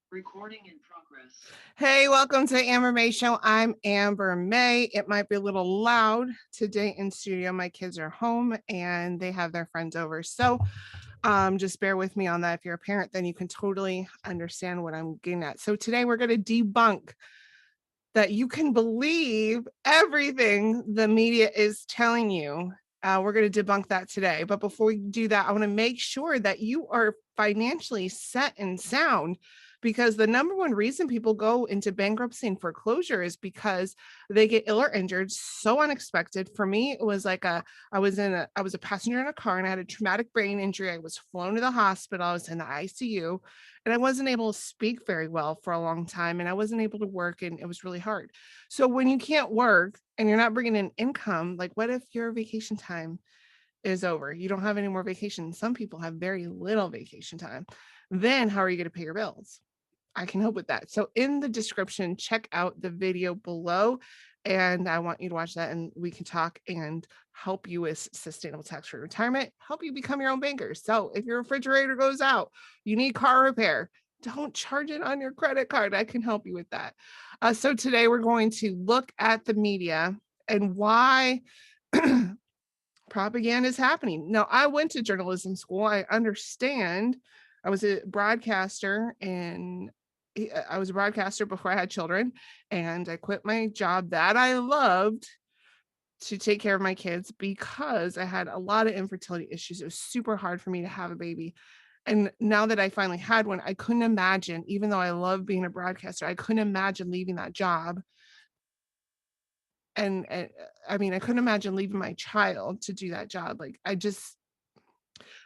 Recording in progress. Hey, welcome to the Amber May Show. I'm Amber May. It might be a little loud today in studio. My kids are home and they have their friends over. So just bear with me on that. If you're a parent, then you can totally understand what I'm getting at. So today we're going to debunk that you can believe everything the media is telling you. We're going to debunk that today. But before we do that, I want to make sure that you are financially set and sound, because the number one reason people go into bankruptcy and foreclosure is because they get ill or injured so unexpected. For me, it was like I was a passenger in a car and I had a traumatic brain injury. I was flown to the hospital. I was in the ICU and I wasn't able to speak very well for a long time, and I wasn't able to work, and it was really hard. So when you can't work and you're not bringing in income, like what if your vacation time is over? You don't have any more vacation. Some people have very little vacation time. Then how are you going to pay your bills? I can help with that. So in the description, check out the video below, and I want you to watch that and we can talk and help you with sustainable tax-free retirement, help you become your own banker. So if your refrigerator goes out, you need car repair, don't charge it on your credit card. I can help you with that. So today we're going to look at the media and why propaganda is happening. Now, I went to journalism school. I understand. I was a broadcaster and I was a broadcaster before I had children, and I quit my job that I loved to take care of my kids because I had a lot of infertility issues. It was super hard for me to have a baby. And now that I finally had one, I couldn't imagine, even though I love being a broadcaster, I couldn't imagine leaving that job. And I mean, I couldn't imagine leaving my child to do that job. Like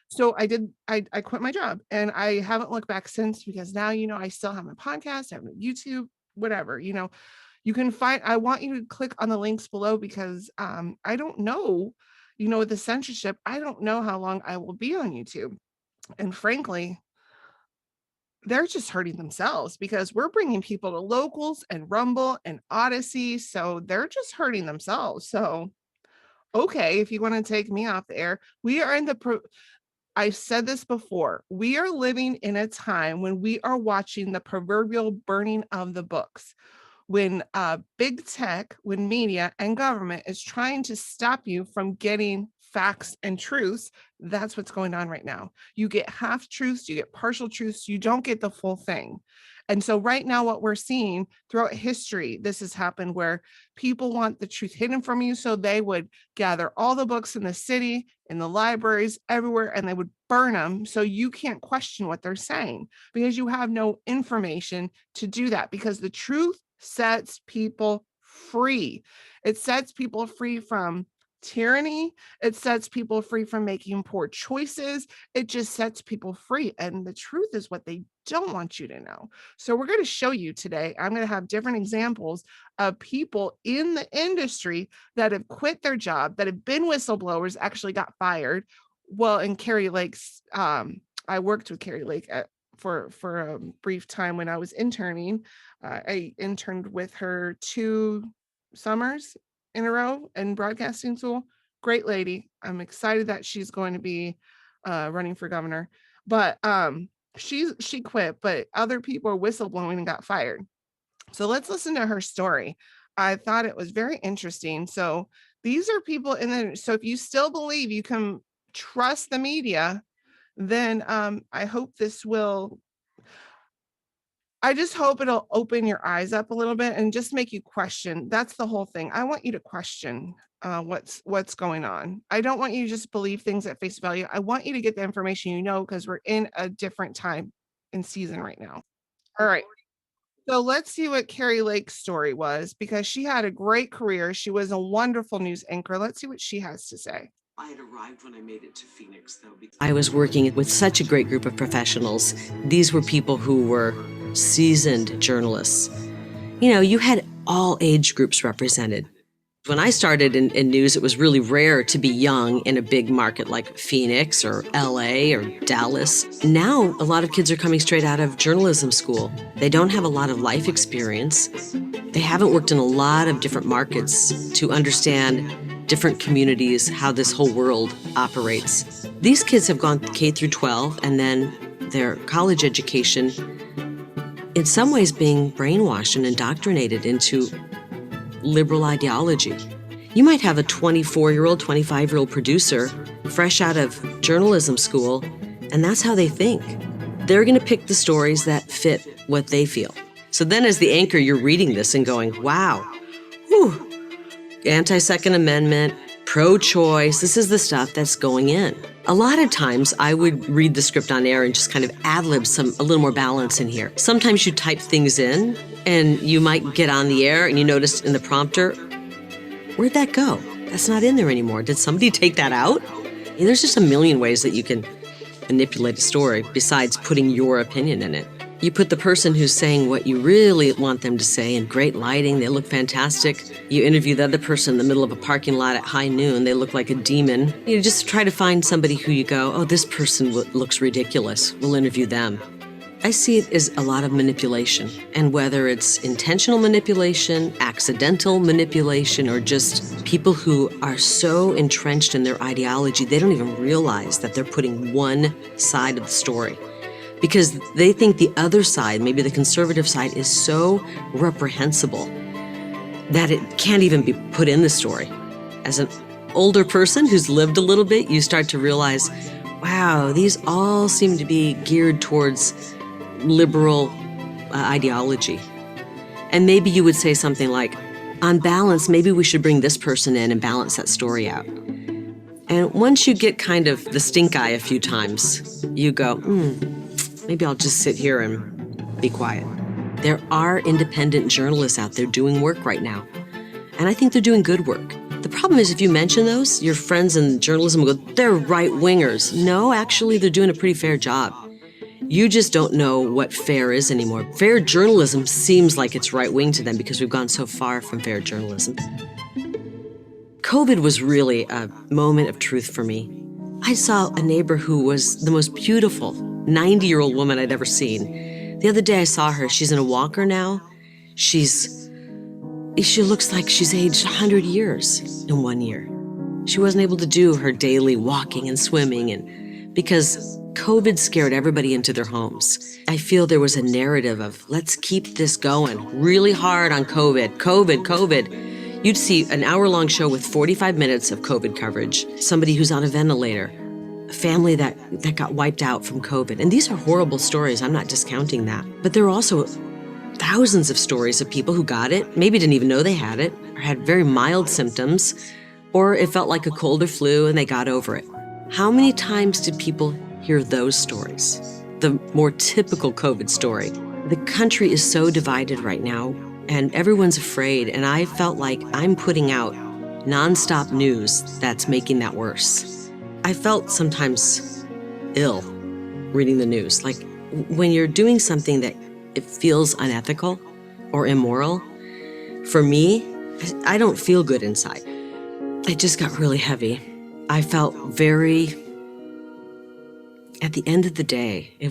so I did, I quit my job and I haven't looked back since, because now, I still have my podcast, I have my YouTube, whatever, you can find, I want you to click on the links below, because I don't know, with the censorship, I don't know how long I will be on YouTube. And frankly, they're just hurting themselves, because we're bringing people to Locals and Rumble and Odyssey. So they're just hurting themselves. So, okay, if you want to take me off the air, we are in I've said this before. We are living in a time when we are watching the proverbial burning of the books. When big tech, when media and government is trying to stop you from getting facts and truths, that's what's going on right now. You get half truths, you get partial truths, you don't get the full thing. And so right now, what we're seeing throughout history, this has happened where people want the truth hidden from you. So they would gather all the books in the city, in the libraries, everywhere, and they would burn them. So you can't question what they're saying, because you have no information to do that, because the truth sets people free. It sets people free from tyranny. It sets people free from making poor choices. It just sets people free. And the truth is what they don't want you to know. So we're going to show you today. I'm going to have different examples of people in the industry that have quit their job, that have been whistleblowers, actually got fired. Well, in Carrie Lake's, I worked with Carrie Lake for a brief time when I was interning. I interned with her 2 summers in a row in broadcasting school. Great lady. I'm excited that she's going to be running for governor. But she quit, but other people were whistleblowing and got fired. So let's listen to her story. I thought it was very interesting. So these are people so if you still believe you can trust the media, then I hope this will, I just hope it'll open your eyes up a little bit and just make you question. That's the whole thing. I want you to question what's going on. I don't want you to just believe things at face value. I want you to get the information, because we're in a different time in season right now. All right. So let's see what Carrie Lake's story was, because she had a great career. She was a wonderful news anchor. Let's see what she has to say. I had arrived when I made it to Phoenix, though. I was working with such a great group of professionals. These were people who were seasoned journalists. You had all age groups represented. When I started in news, it was really rare to be young in a big market like Phoenix or LA or Dallas. Now, a lot of kids are coming straight out of journalism school. They don't have a lot of life experience. They haven't worked in a lot of different markets to understand different communities, how this whole world operates. These kids have gone K through 12, and then their college education in some ways being brainwashed and indoctrinated into liberal ideology. You might have a 24-year-old, 25-year-old producer fresh out of journalism school, and that's how they think. They're going to pick the stories that fit what they feel. So then as the anchor, you're reading this and going, wow, whew, anti-Second Amendment, pro-choice, this is the stuff that's going in. A lot of times I would read the script on air and just kind of ad-lib a little more balance in here. Sometimes you type things in and you might get on the air and you notice in the prompter, where'd that go? That's not in there anymore. Did somebody take that out? There's just a million ways that you can manipulate a story besides putting your opinion in it. You put the person who's saying what you really want them to say in great lighting, they look fantastic. You interview the other person in the middle of a parking lot at high noon, they look like a demon. You just try to find somebody who you go, oh, this person looks ridiculous, we'll interview them. I see it as a lot of manipulation, and whether it's intentional manipulation, accidental manipulation, or just people who are so entrenched in their ideology, they don't even realize that they're putting one side of the story. Because they think the other side, maybe the conservative side, is so reprehensible that it can't even be put in the story. As an older person who's lived a little bit, you start to realize, wow, these all seem to be geared towards liberal ideology. And maybe you would say something like, on balance, maybe we should bring this person in and balance that story out. And once you get kind of the stink eye a few times, you go, maybe I'll just sit here and be quiet. There are independent journalists out there doing work right now. And I think they're doing good work. The problem is if you mention those, your friends in journalism will go, they're right-wingers. No, actually, they're doing a pretty fair job. You just don't know what fair is anymore. Fair journalism seems like it's right-wing to them because we've gone so far from fair journalism. COVID was really a moment of truth for me. I saw a neighbor who was the most beautiful 90-year-old woman I'd ever seen. The other day I saw her. She's in a walker now. She looks like she's aged 100 years in 1 year. She wasn't able to do her daily walking and swimming because COVID scared everybody into their homes. I feel there was a narrative of, let's keep this going really hard on COVID. You'd see an hour-long show with 45 minutes of COVID coverage, somebody who's on a ventilator, a family that got wiped out from COVID. And these are horrible stories. I'm not discounting that. But there are also thousands of stories of people who got it, maybe didn't even know they had it, or had very mild symptoms, or it felt like a cold or flu and they got over it. How many times did people hear those stories? The more typical COVID story. The country is so divided right now, and everyone's afraid, and I felt like I'm putting out nonstop news that's making that worse. I felt sometimes ill reading the news. Like when you're doing something that it feels unethical or immoral, for me, I don't feel good inside. It just got really heavy. I felt at the end of the day, I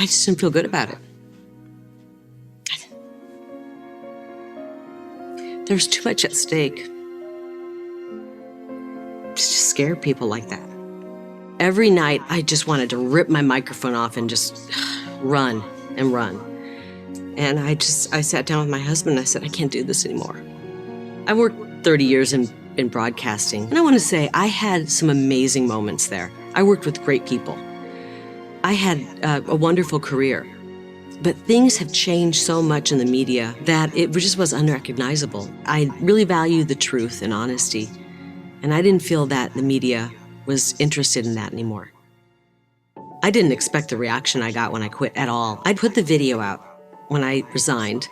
just didn't feel good about it. There's too much at stake to scare people like that. Every night, I just wanted to rip my microphone off and just run and run. And I sat down with my husband and I said, I can't do this anymore. I worked 30 years in broadcasting, and I want to say I had some amazing moments there. I worked with great people. I had a wonderful career, but things have changed so much in the media that it just was unrecognizable. I really value the truth and honesty, and I didn't feel that the media was interested in that anymore. I didn't expect the reaction I got when I quit at all. I put the video out when I resigned.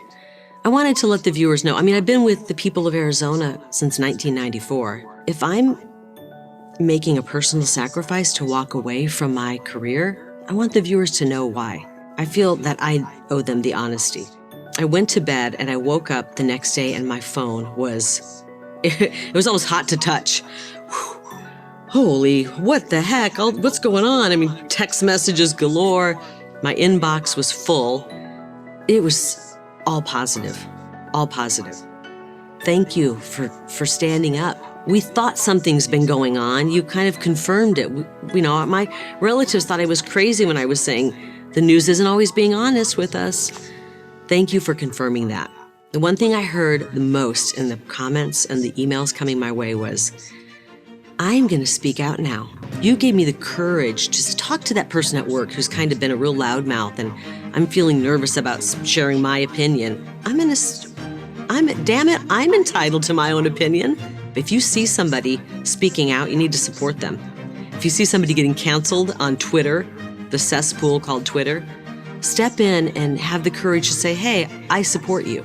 I wanted to let the viewers know. I mean, I've been with the people of Arizona since 1994. If I'm making a personal sacrifice to walk away from my career, I want the viewers to know why. I feel that I owe them the honesty. I went to bed and I woke up the next day and my phone was, it was almost hot to touch. Whew. Holy, what the heck? What's going on? I mean, text messages galore. My inbox was full. It was all positive, all positive. Thank you for standing up We thought something's been going on. You kind of confirmed it. My relatives thought I was crazy when I was saying the news isn't always being honest with us. Thank you for confirming that. The one thing I heard the most in the comments and the emails coming my way was, I'm going to speak out now. You gave me the courage to talk to that person at work who's kind of been a real loudmouth, and I'm feeling nervous about sharing my opinion. I'm entitled to my own opinion. If you see somebody speaking out, you need to support them. If you see somebody getting canceled on Twitter, the cesspool called Twitter, step in and have the courage to say, hey, I support you.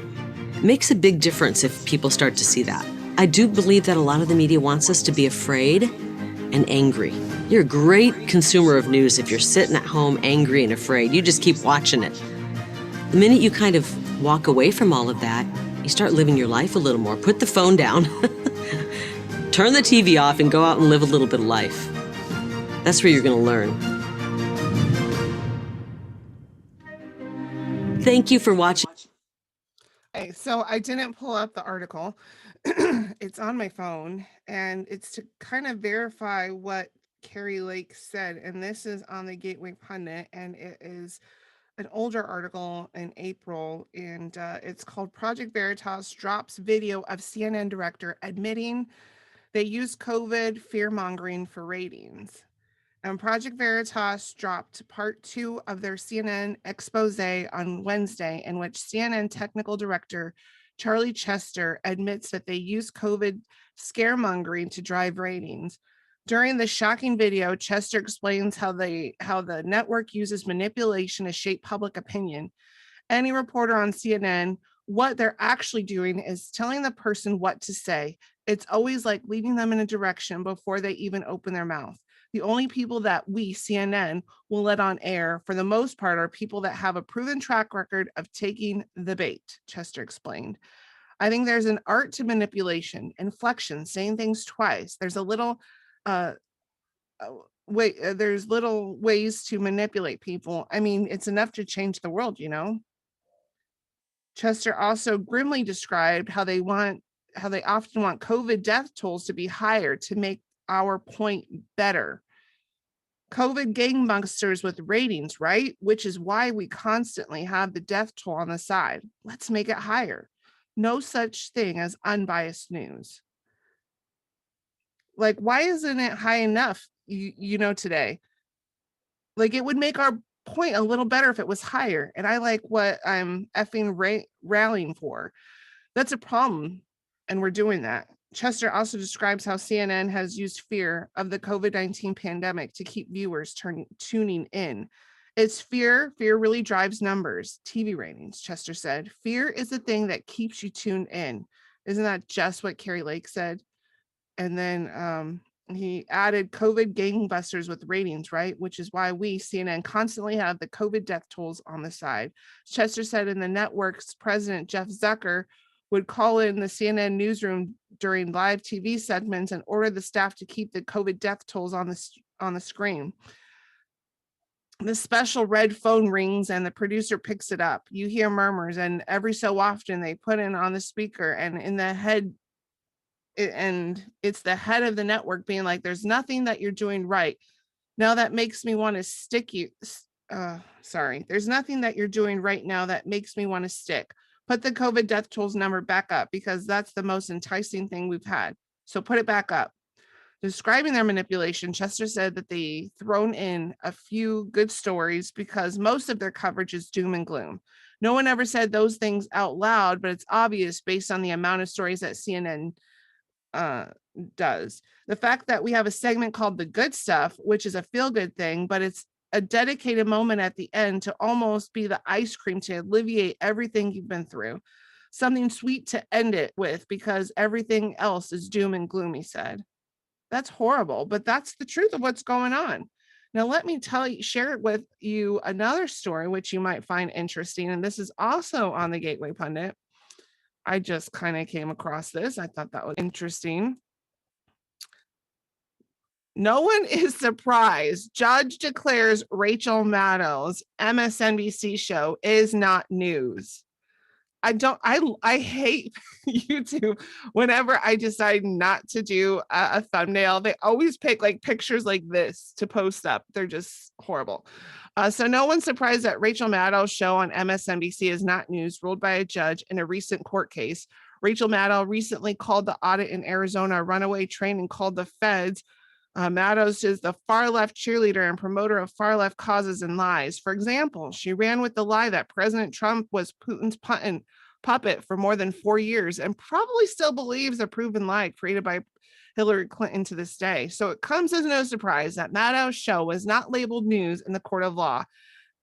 It makes a big difference if people start to see that. I do believe that a lot of the media wants us to be afraid and angry. You're a great consumer of news if you're sitting at home angry and afraid. You just keep watching it. The minute you kind of walk away from all of that, you start living your life a little more. Put the phone down, turn the TV off, and go out and live a little bit of life. That's where you're going to learn. Thank you for watching. Okay, so I didn't pull up the article. It's on my phone, and it's to kind of verify what Carrie Lake said. And this is on the Gateway Pundit, and it is an older article in April, and it's called Project Veritas Drops Video of CNN Director Admitting They Used COVID Fear-Mongering for Ratings. And Project Veritas dropped part 2 of their CNN expose on Wednesday, in which CNN technical director Charlie Chester admits that they used COVID scaremongering to drive ratings. During the shocking video, Chester explains how the network uses manipulation to shape public opinion. Any reporter on CNN, what they're actually doing is telling the person what to say. It's always like leading them in a direction before they even open their mouth. The only people that we, CNN, will let on air, for the most part, are people that have a proven track record of taking the bait, Chester explained. I think there's an art to manipulation, inflection, saying things twice. There's a little there's little ways to manipulate people. I mean, it's enough to change the world, you know? Chester also grimly described how they often want COVID death tolls to be higher to make our point better. COVID gangbusters with ratings, right? Which is why we constantly have the death toll on the side. Let's make it higher. No such thing as unbiased news. Like, why isn't it high enough, today? Like, it would make our point a little better if it was higher. And I like what I'm effing rallying for. That's a problem. And we're doing that. Chester also describes how CNN has used fear of the COVID-19 pandemic to keep viewers tuning in. It's fear. Fear really drives numbers, TV ratings, Chester said. Fear is the thing that keeps you tuned in. Isn't that just what Carrie Lake said? And then he added COVID gangbusters with ratings, right? Which is why we, CNN, constantly have the COVID death tolls on the side. Chester said in the network's president, Jeff Zucker, would call in the CNN newsroom during live TV segments and order the staff to keep the COVID death tolls on the screen. The special red phone rings and the producer picks it up. You hear murmurs, and every so often they put in on the speaker, and in the head, and it's the head of the network being like, there's nothing that you're doing right. Now that makes me want to stick you. There's nothing that you're doing right now that makes me want to stick. Put the COVID death tolls number back up, because that's the most enticing thing we've had. So put it back up. Describing their manipulation, Chester said that they thrown in a few good stories because most of their coverage is doom and gloom. No one ever said those things out loud, but it's obvious based on the amount of stories that CNN does. The fact that we have a segment called The Good Stuff, which is a feel-good thing, but it's a dedicated moment at the end to almost be the ice cream to alleviate everything you've been through. Something sweet to end it with, because everything else is doom and gloom, he said. That's horrible, but that's the truth of what's going on. Now, let me share with you another story, which you might find interesting. And this is also on the Gateway Pundit. I just kind of came across this. I thought that was interesting. No one is surprised. Judge declares Rachel Maddow's MSNBC show is not news. I hate YouTube. Whenever I decide not to do a thumbnail, they always pick like pictures like this to post up. They're just horrible. So no one's surprised that Rachel Maddow's show on MSNBC is not news, ruled by a judge in a recent court case. Rachel Maddow recently called the audit in Arizona a runaway train and called the feds. Maddows is the far left cheerleader and promoter of far left causes and lies. For example, she ran with the lie that President Trump was Putin's puppet for more than 4 years and probably still believes a proven lie created by Hillary Clinton to this day. So it comes as no surprise that Maddow's show was not labeled news in the court of law.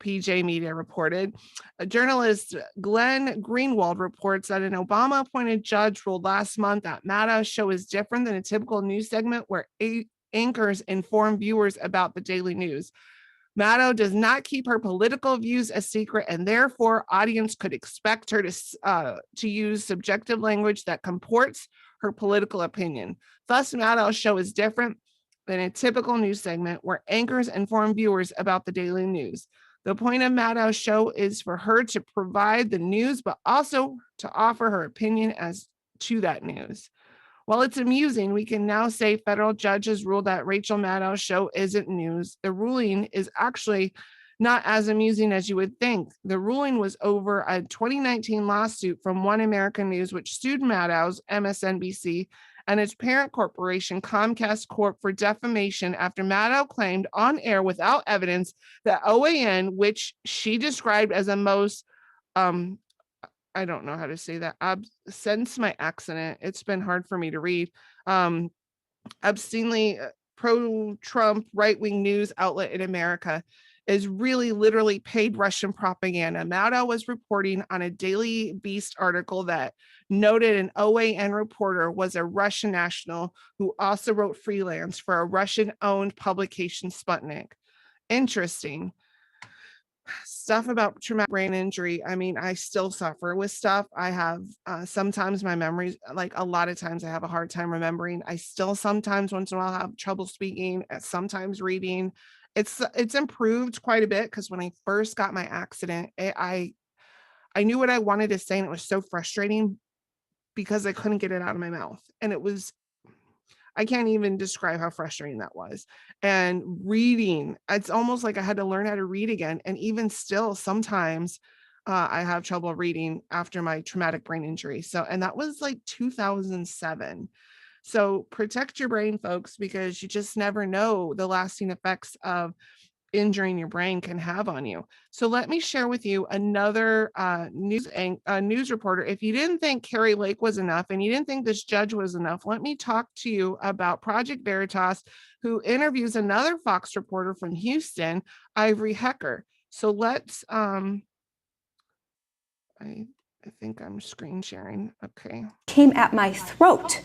PJ Media reported. Journalist Glenn Greenwald reports that an Obama-appointed judge ruled last month that Maddow's show is different than a typical news segment where anchors inform viewers about the daily news. Maddow does not keep her political views a secret, and therefore audience could expect her to use subjective language that comports her political opinion. Thus, Maddow's show is different than a typical news segment where anchors inform viewers about the daily news. The point of Maddow's show is for her to provide the news, but also to offer her opinion as to that news. While it's amusing, we can now say federal judges ruled that Rachel Maddow's show isn't news. The ruling is actually not as amusing as you would think. The ruling was over a 2019 lawsuit from One American News, which sued Maddow's MSNBC and its parent corporation, Comcast Corp, for defamation after Maddow claimed on air without evidence that OAN, which she described as a most, I don't know how to say that, since my accident, it's been hard for me to read, obscenely pro-Trump right-wing news outlet in America, is really literally paid Russian propaganda. Maddow was reporting on a Daily Beast article that noted an OAN reporter was a Russian national who also wrote freelance for a Russian-owned publication, Sputnik. Interesting. Stuff about traumatic brain injury. I mean, I still suffer with stuff. I have sometimes my memories, like a lot of times I have a hard time remembering. I still sometimes once in a while have trouble speaking, sometimes reading. It's improved quite a bit because when I first got my accident, I knew what I wanted to say and it was so frustrating because I couldn't get it out of my mouth. And I can't even describe how frustrating that was. And reading, it's almost like I had to learn how to read again. And even still, sometimes I have trouble reading after my traumatic brain injury. So, and that was like 2007. So protect your brain, folks, because you just never know the lasting effects of injuring your brain can have on you. So let me share with you another news reporter. If you didn't think Carrie Lake was enough and you didn't think this judge was enough, let me talk to you about Project Veritas, who interviews another Fox reporter from Houston, Ivory Hecker. So let's, I think I'm screen sharing. Okay. Came at my throat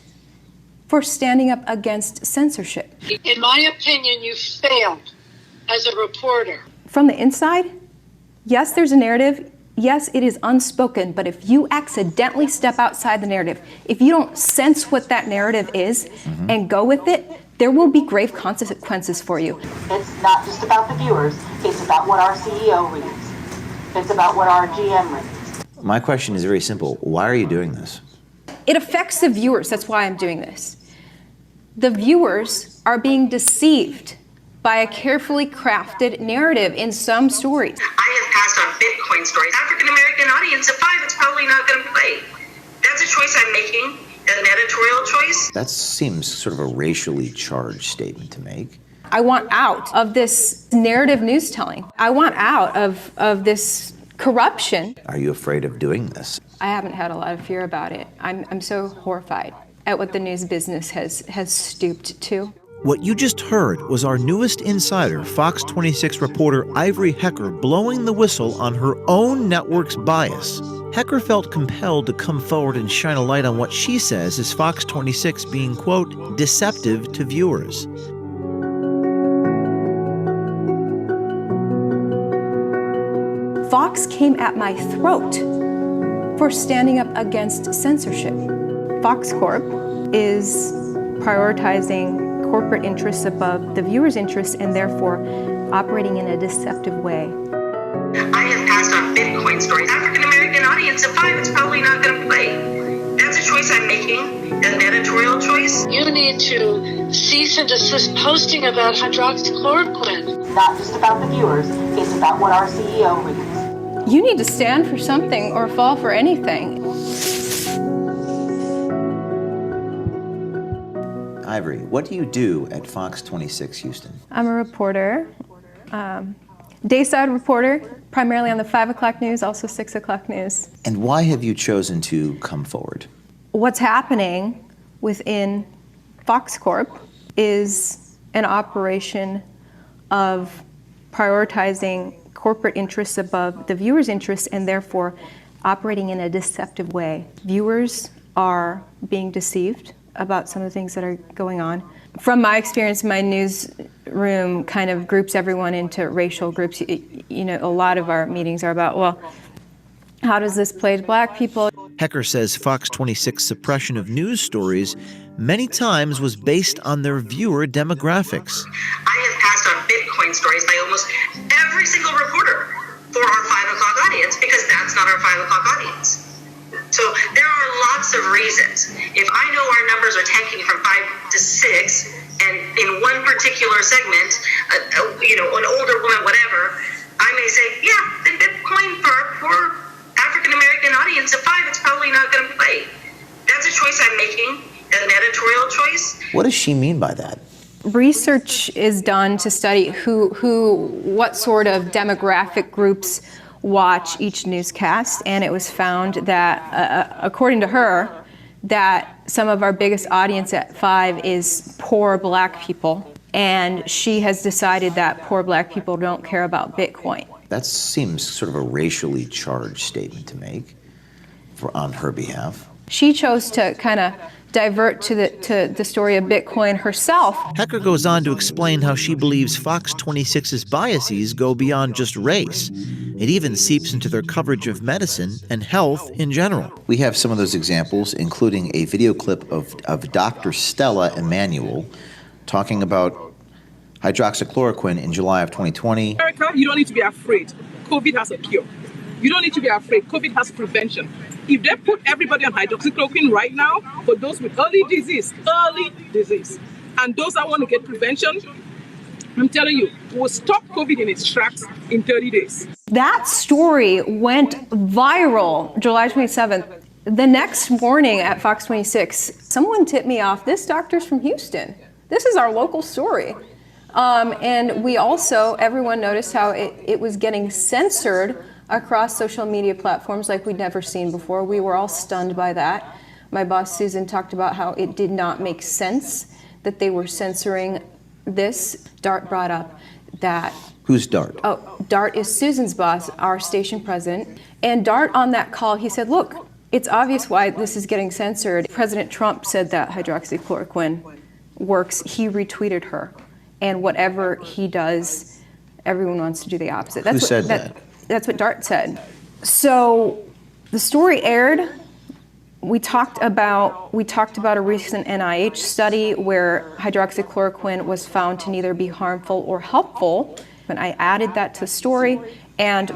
for standing up against censorship. In my opinion, you failed as a reporter. From the inside, yes, there's a narrative. Yes, it is unspoken, but if you accidentally step outside the narrative, if you don't sense what that narrative is and go with it, there will be grave consequences for you. It's not just about the viewers, it's about what our CEO reads. It's about what our GM reads. My question is very simple. Why are you doing this? It affects the viewers. That's why I'm doing this. The viewers are being deceived by a carefully crafted narrative in some stories. I have passed on Bitcoin stories. African-American audience of 5, it's probably not going to play. That's a choice I'm making, an editorial choice. That seems sort of a racially charged statement to make. I want out of this narrative news telling. I want out of this corruption. Are you afraid of doing this? I haven't had a lot of fear about it. I'm so horrified at what the news business has stooped to. What you just heard was our newest insider, Fox 26 reporter Ivory Hecker, blowing the whistle on her own network's bias. Hecker felt compelled to come forward and shine a light on what she says is Fox 26 being, quote, deceptive to viewers. Fox came at my throat for standing up against censorship. Fox Corp is prioritizing corporate interests above the viewer's interests and therefore operating in a deceptive way. I have passed on Bitcoin stories. African American audience of 5, it's probably not going to play. That's a choice I'm making, an editorial choice. You need to cease and desist posting about hydroxychloroquine. It's not just about the viewers, it's about what our CEO reads. You need to stand for something or fall for anything. Ivory, what do you do at Fox 26 Houston? I'm a reporter, dayside reporter, primarily on the 5 o'clock news, also 6 o'clock news. And why have you chosen to come forward? What's happening within Fox Corp is an operation of prioritizing corporate interests above the viewers' interests and therefore operating in a deceptive way. Viewers are being deceived about some of the things that are going on. From my experience, my newsroom kind of groups everyone into racial groups. You know, a lot of our meetings are about, well, how does this play to black people? Hecker says Fox 26's suppression of news stories many times was based on their viewer demographics. I have passed on Bitcoin stories by almost every single reporter for our 5 o'clock audience because that's not our 5 o'clock audience. So there are lots of reasons. If I know our numbers are tanking from 5 to 6, and in one particular segment, an older woman, whatever, I may say, yeah, the Bitcoin for our poor African American audience of 5, it's probably not going to play. That's a choice I'm making, an editorial choice. What does she mean by that? Research is done to study what sort of demographic groups watch each newscast, and it was found that, according to her, that some of our biggest audience at 5 is poor black people, and she has decided that poor black people don't care about Bitcoin. That seems sort of a racially charged statement to make on her behalf. She chose to kind of divert to the story of Bitcoin herself. Hecker goes on to explain how she believes Fox 26's biases go beyond just race. It even seeps into their coverage of medicine and health in general. We have some of those examples, including a video clip of Dr. Stella Emanuel talking about hydroxychloroquine in July of 2020. America, you don't need to be afraid. COVID has a cure. You don't need to be afraid. COVID has prevention. If they put everybody on hydroxychloroquine right now, for those with early disease, and those that want to get prevention, I'm telling you, we'll stop COVID in its tracks in 30 days. That story went viral July 27th. The next morning at Fox 26, someone tipped me off, this doctor's from Houston. This is our local story. And we also, everyone noticed how it was getting censored across social media platforms like we'd never seen before. We were all stunned by that. My boss Susan talked about how it did not make sense that they were censoring this. Dart brought up that. Who's Dart? Oh, Dart is Susan's boss, our station president. And Dart on that call, he said, look, it's obvious why this is getting censored. President Trump said that hydroxychloroquine works. He retweeted her. And whatever he does, everyone wants to do the opposite. Who said that? That's what Dart said. So the story aired. We talked about a recent NIH study where hydroxychloroquine was found to neither be harmful or helpful. And I added that to the story, and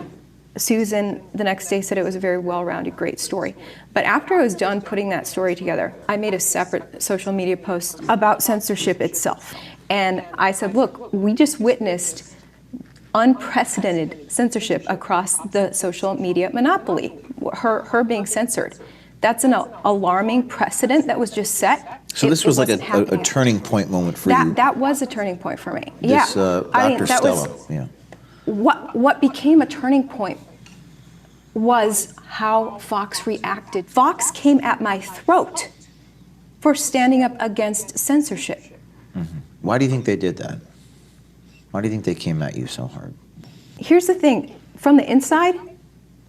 Susan the next day said it was a very well-rounded, great story. But after I was done putting that story together, I made a separate social media post about censorship itself. And I said, look, we just witnessed unprecedented censorship across the social media monopoly, her being censored. That's an alarming precedent that was just set. So this was like a turning point moment for you. That was a turning point for me. This, yeah, Dr. Stella. Yeah. What became a turning point was how Fox reacted. Fox came at my throat for standing up against censorship. Mm-hmm. Why do you think they did that? Why do you think they came at you so hard? Here's the thing. From the inside,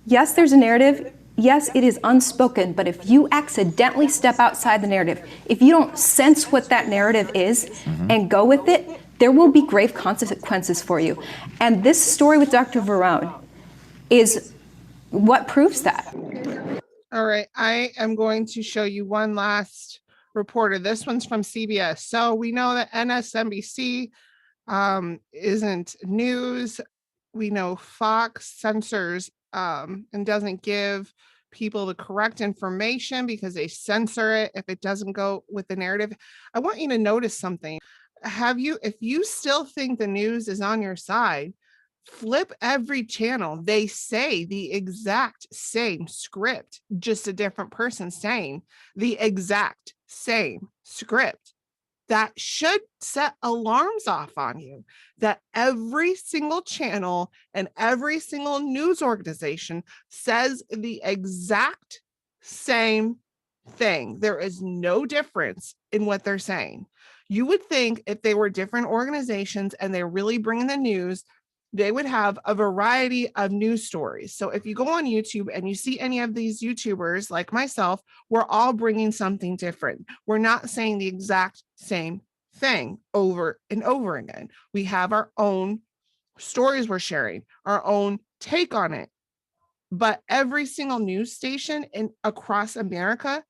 yes, there's a narrative. Yes, it is unspoken. But if you accidentally step outside the narrative, if you don't sense what that narrative is and go with it, there will be grave consequences for you. And this story with Dr. Varone is what proves that. All right, I am going to show you one last reporter. This one's from CBS. So we know that MSNBC isn't news. we know Fox censors and doesn't give people the correct information because they censor it if it doesn't go with the narrative. I want you to notice something. If you still think the news is on your side, flip every channel. They say the exact same script, just a different person saying the exact same script. That should set alarms off on you that every single channel and every single news organization says the exact same thing. There is no difference in what they're saying. You would think if they were different organizations and they're really bringing the news, they would have a variety of news stories. So if you go on YouTube and you see any of these YouTubers like myself, we're all bringing something different. We're not saying the exact same thing over and over again. We have our own stories we're sharing, our own take on it. But every single news station across America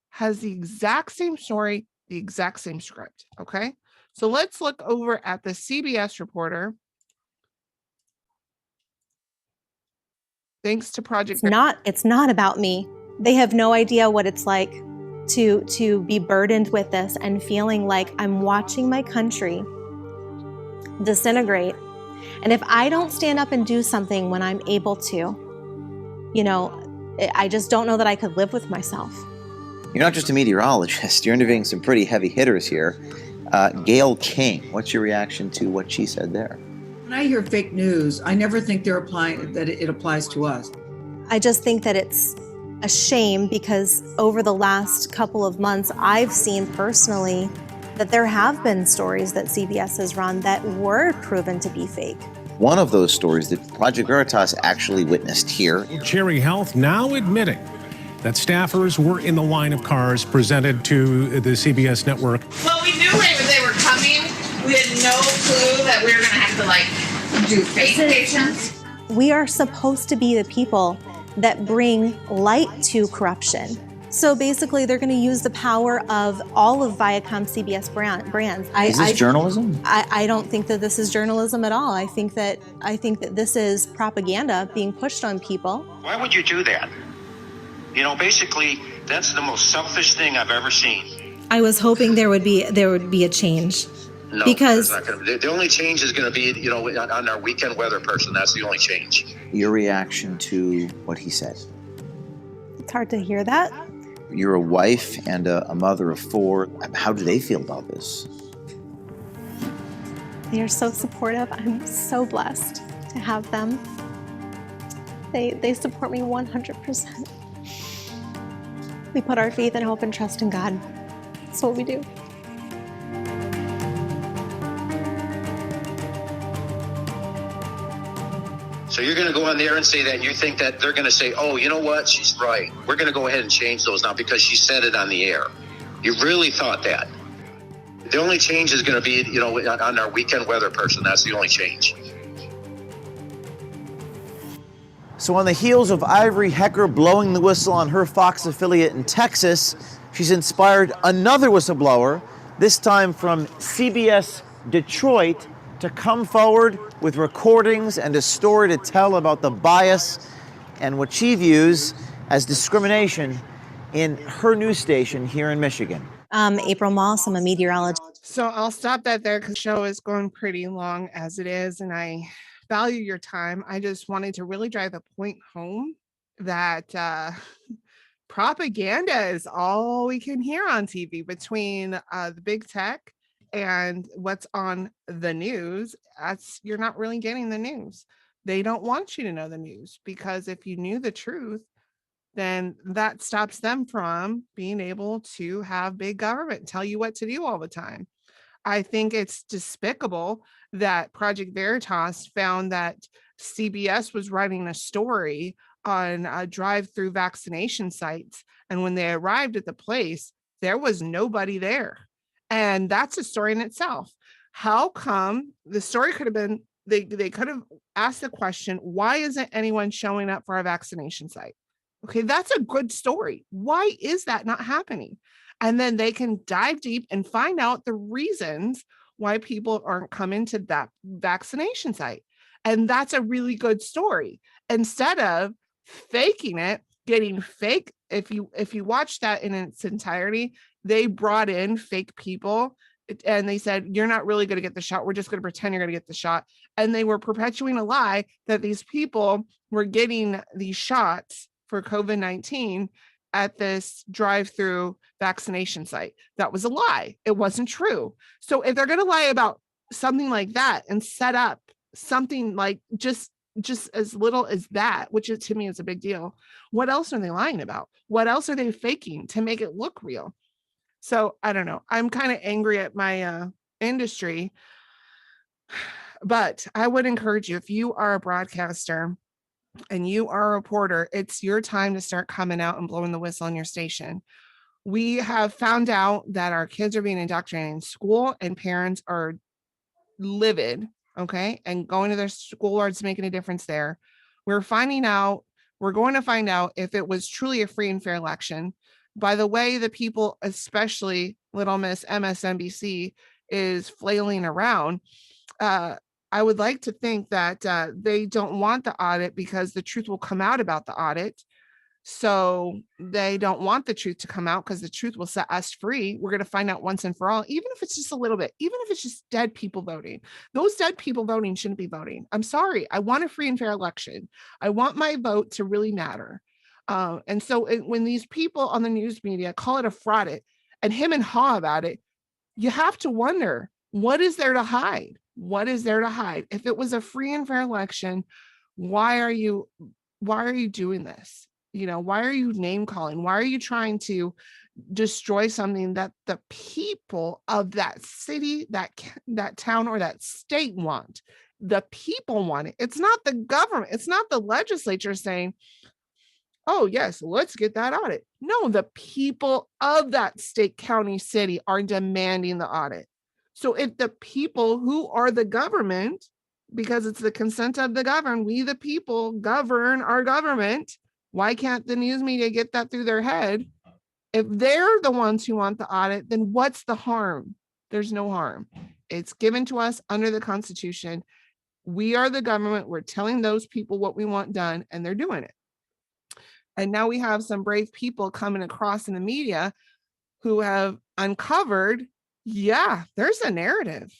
has the exact same story, the exact same script. Okay. So let's look over at the CBS reporter. Thanks to Project. It's not about me. They have no idea what it's like to be burdened with this and feeling like I'm watching my country disintegrate. And if I don't stand up and do something when I'm able to, I just don't know that I could live with myself. You're not just a meteorologist. You're interviewing some pretty heavy hitters here. Gail King, what's your reaction to what she said there? When I hear fake news, I never think it applies to us. I just think that it's a shame because over the last couple of months, I've seen personally that there have been stories that CBS has run that were proven to be fake. One of those stories that Project Veritas actually witnessed here. Cherry Health now admitting that staffers were in the line of cars presented to the CBS network. Well, we knew they were coming. We had no clue that we were going to have to do fake patients. We are supposed to be the people that bring light to corruption. So basically, they're going to use the power of all of Viacom CBS brands. Is this journalism? I don't think that this is journalism at all. I think that this is propaganda being pushed on people. Why would you do that? Basically, that's the most selfish thing I've ever seen. I was hoping there would be a change. No, because not gonna, the only change is going to be, on our weekend weather person. That's the only change. Your reaction to what he said? It's hard to hear that. You're a wife and a mother of 4. How do they feel about this? They are so supportive. I'm so blessed to have them. They support me 100%. We put our faith and hope and trust in God. That's what we do. So you're going to go on there and say that you think that they're going to say, oh, you know what? She's right. We're going to go ahead and change those now because she said it on the air. You really thought that. The only change is going to be, on our weekend weather person. That's the only change. So on the heels of Ivory Hecker blowing the whistle on her Fox affiliate in Texas, she's inspired another whistleblower, this time from CBS Detroit, to come forward with recordings and a story to tell about the bias and what she views as discrimination in her news station here in Michigan. April Moss, I'm a meteorologist. So I'll stop that there because the show is going pretty long as it is, and I value your time. I just wanted to really drive the point home that propaganda is all we can hear on TV between the big tech and what's on the news. You're not really getting the news. They don't want you to know the news because if you knew the truth, then that stops them from being able to have big government tell you what to do all the time. I think it's despicable that Project Veritas found that CBS was writing a story on drive-through vaccination sites. And when they arrived at the place, there was nobody there. And that's a story in itself. How come the story could have been, they could have asked the question, why isn't anyone showing up for our vaccination site? Okay, that's a good story. Why is that not happening? And then they can dive deep and find out the reasons why people aren't coming to that vaccination site. And that's a really good story. Instead of faking it, getting fake. If you watch that in its entirety, they brought in fake people and they said, you're not really going to get the shot. We're just going to pretend you're going to get the shot. And they were perpetuating a lie that these people were getting these shots for COVID-19 at this drive-through vaccination site. That was a lie. It wasn't true. So if they're going to lie about something like that and set up something like just as little as that, which is, to me, is a big deal, what else are they lying about? What else are they faking to make it look real? So I don't know. I'm kind of angry at my industry, but I would encourage you, if you are a broadcaster and you are a reporter, it's your time to start coming out and blowing the whistle on your station. We have found out that our kids are being indoctrinated in school and parents are livid, okay, and going to their school boards making a difference there. We're going to find out if it was truly a free and fair election. By the way, the people, especially Little Miss MSNBC, is flailing around. I would like to think that they don't want the audit because the truth will come out about the audit. So they don't want the truth to come out because the truth will set us free. We're going to find out once and for all, even if it's just a little bit, even if it's just dead people voting. Those dead people voting shouldn't be voting. I'm sorry. I want a free and fair election. I want my vote to really matter. And so when these people on the news media call it a fraud and him and haw about it, you have to wonder, what is there to hide? What is there to hide? If it was a free and fair election, why are you doing this? Why are you name calling? Why are you trying to destroy something that the people of that city, that town, or that state want? The people want it. It's not the government. It's not the legislature saying, oh, yes, let's get that audit. No, the people of that state, county, city are demanding the audit. So if the people who are the government, because it's the consent of the governed, we the people govern our government, why can't the news media get that through their head? If they're the ones who want the audit, then what's the harm? There's no harm. It's given to us under the Constitution. We are the government. We're telling those people what we want done, and they're doing it. And now we have some brave people coming across in the media who have uncovered, yeah, there's a narrative,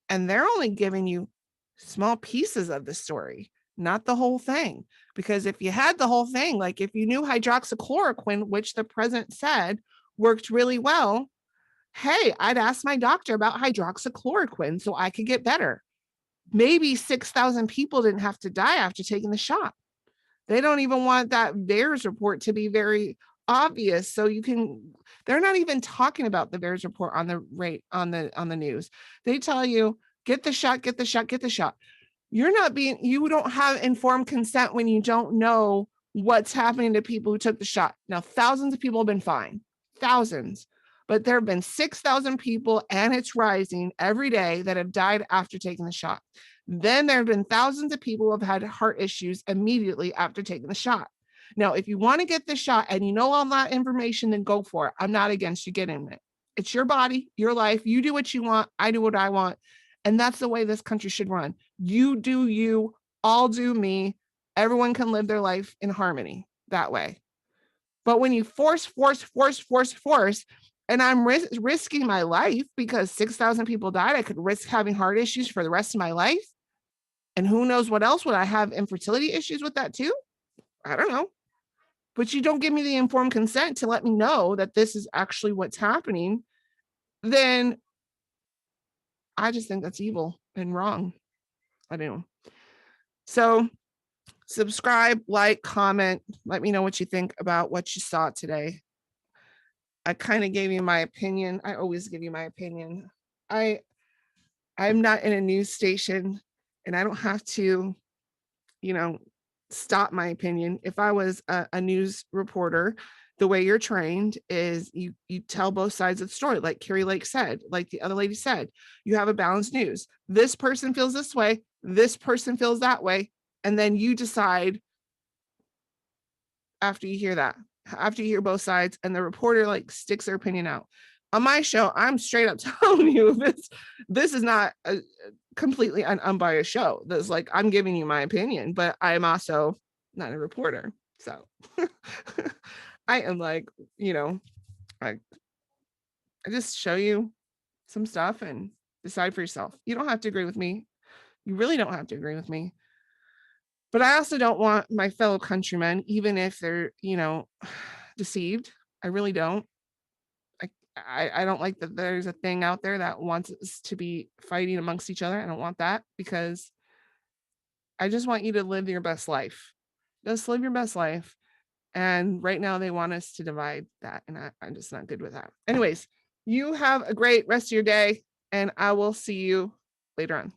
and they're only giving you small pieces of the story, not the whole thing. Because if you had the whole thing, like if you knew hydroxychloroquine, which the president said worked really well, hey, I'd ask my doctor about hydroxychloroquine so I could get better. Maybe 6,000 people didn't have to die after taking the shot. They don't even want that VAERS report to be very obvious. So they're not even talking about the VAERS report on the news. They tell you, get the shot, get the shot, get the shot. You don't have informed consent when you don't know what's happening to people who took the shot. Now, thousands of people have been fined, thousands, but there have been 6,000 people, and it's rising every day, that have died after taking the shot. Then there have been thousands of people who have had heart issues immediately after taking the shot. Now, if you want to get the shot and you know all that information, then go for it. I'm not against you getting it. It's your body, your life. You do what you want. I do what I want. And that's the way this country should run. You do you, I'll do me. Everyone can live their life in harmony that way. But when you force, and I'm risking my life because 6,000 people died, I could risk having heart issues for the rest of my life. And who knows what else? Would I have infertility issues with that too? I don't know. But you don't give me the informed consent to let me know that this is actually what's happening, then I just think that's evil and wrong. I don't know. So subscribe, like, comment, let me know what you think about what you saw today. I kind of gave you my opinion. I always give you my opinion. I'm not in a news station, and I don't have to, stop my opinion. If I was a news reporter, the way you're trained is you tell both sides of the story. Like Carrie Lake said, like the other lady said, you have a balanced news. This person feels this way. This person feels that way. And then you decide after you hear both sides, and the reporter sticks their opinion out. On my show, I'm straight up telling you this is not a completely unbiased show. This, like, I'm giving you my opinion, but I'm also not a reporter. So I am like, I just show you some stuff and decide for yourself. You don't have to agree with me. You really don't have to agree with me. But I also don't want my fellow countrymen, even if they're, deceived. I really don't. I don't like that there's a thing out there that wants us to be fighting amongst each other. I don't want that, because I just want you to live your best life. Just live your best life. And right now they want us to divide that. And I'm just not good with that. Anyways, you have a great rest of your day, and I will see you later on.